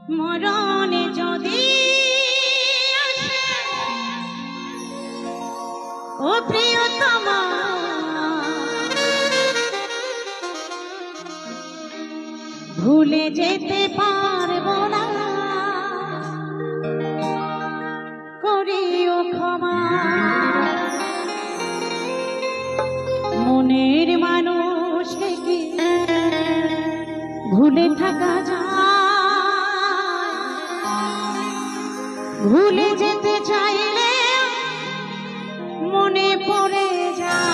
মরণে যদি ও প্রিয়তমা ভুলে যেতে পারবো না, করিও ক্ষমা। মনের মানুষকে কি ভুলে থাকা যায়? ভুলে যেতে চাইলে মনে পড়ে যায়।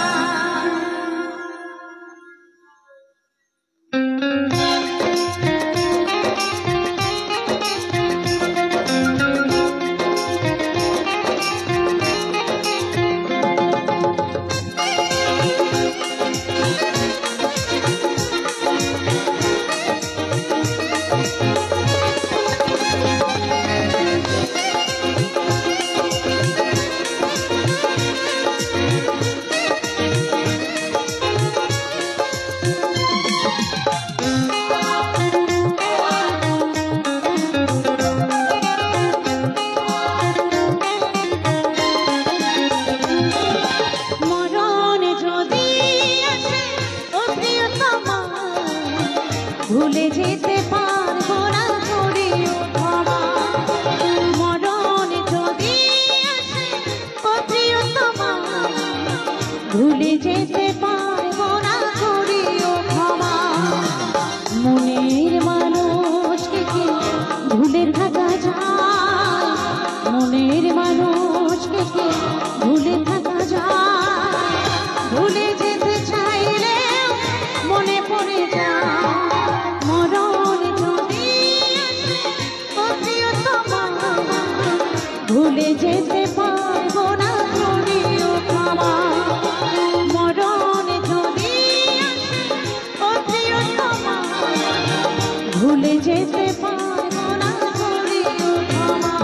ভুলে যেতে পারবো না, করিও ক্ষমা। মরণ যদি আসে ও প্রিয়তমা ভুলে যেতে পারবো না, করিও ক্ষমা। মনের মানুষকে কি ভুলে থাকা যায়? মনের মানুষকে কি ভুলে থাকা যায়? ভুলে যেতে চাইলে মনে পড়ে যায়। ভুলে যেতে পারবো না, করিও ক্ষমা। মরণ যদি ও প্রিয়তমা ভুলে যেতে পারবো না, করিও ক্ষমা।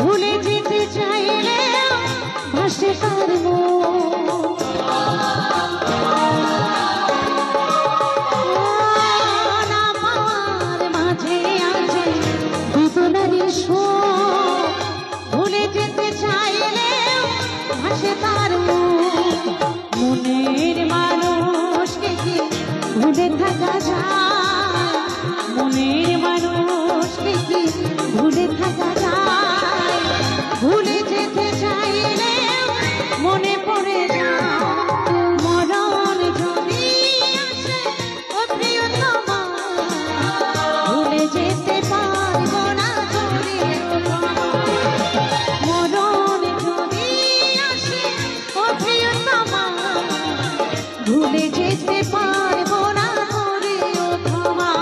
ভুলে যেতে চাইলে ভাসে তার না পাওয়ার মাঝে আছে বেদনারি শোক। ভুলে যেতে চাইলে ভাসে তার মনের মানুষকে কি ভুলে থাকা যায়? মনের মানুষকে কি ভুলে থাকা যায়? ভুলে যেতে চাইলে মনে পড়ে যায়। মরণ যদি আসে ও প্রিয়তমা ভুলে যেতে পারবো না, করিও ক্ষমা। মরণ যদি আসে ও প্রিয়তমা ভুলে যেতে পারবো না, করিও ক্ষমা।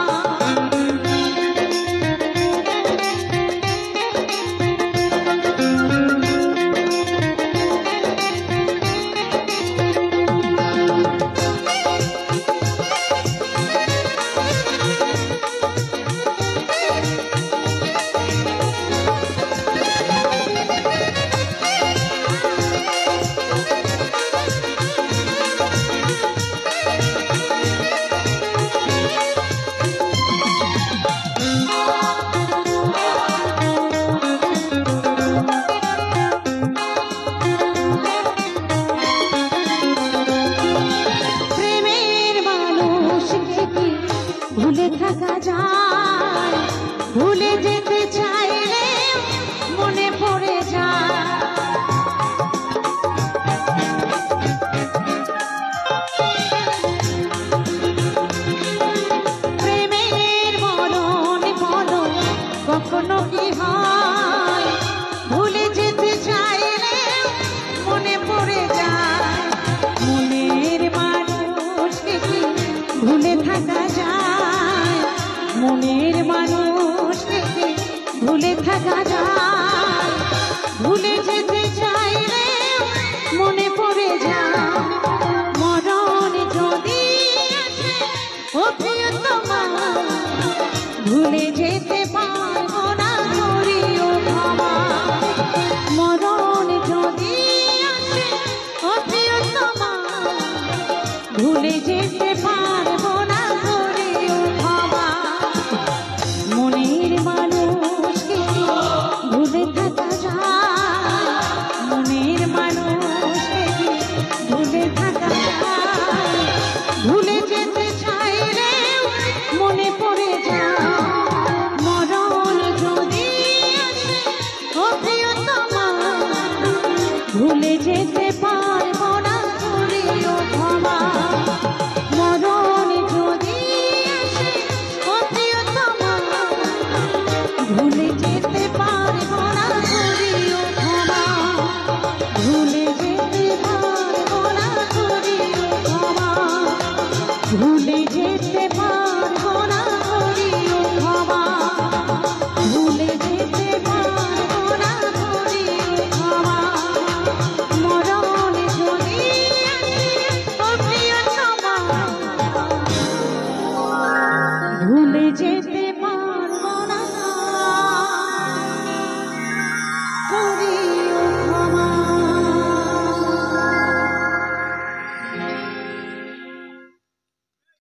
থাকা যায়, ভুলে যেতে চাইলে মনে পড়ে যায়। প্রেমের মরণ বলো কখনো কি হয়, ভুলে যেতে চাইলে মনে পড়ে যায়। মনের মানুষকে কি ভুলে থাকা যায়, মনের মানুষকে কি ভুলে থাকা যায়, ভুলে যেতে চাইলে মনে পড়ে যায়। মরণ যদি আসে ও প্রিয়তমা, ভুলে যেতে পারবো না করিও ক্ষমা। মরণ যদি আসে ও প্রিয়তমা, ভুলে যেতে পারবো না করিও ক্ষমা। মনের মানুষকে ভুলে থাকা যায়, মনের মানুষকে ভুলে থাকা যায়, ভুলে যেতে চাইলে মনে পড়ে যায়। মরণ যদি আসে ও প্রিয়তমা, ভুলে যেতে পারবো না করিও ক্ষমা। মরণ যদি আসে ও প্রিয়তমা, ভুলে যেতে পারবো না করিও ক্ষমা, ভুলে যেতে পারবো না করিও ক্ষমা, ভুলে যেতে পারবো না করিও ক্ষমা, ভুলে যেতে পারবো না করিও ক্ষমা। মরণ যদি আসে ও প্রিয়তমা, ভুলে যেতে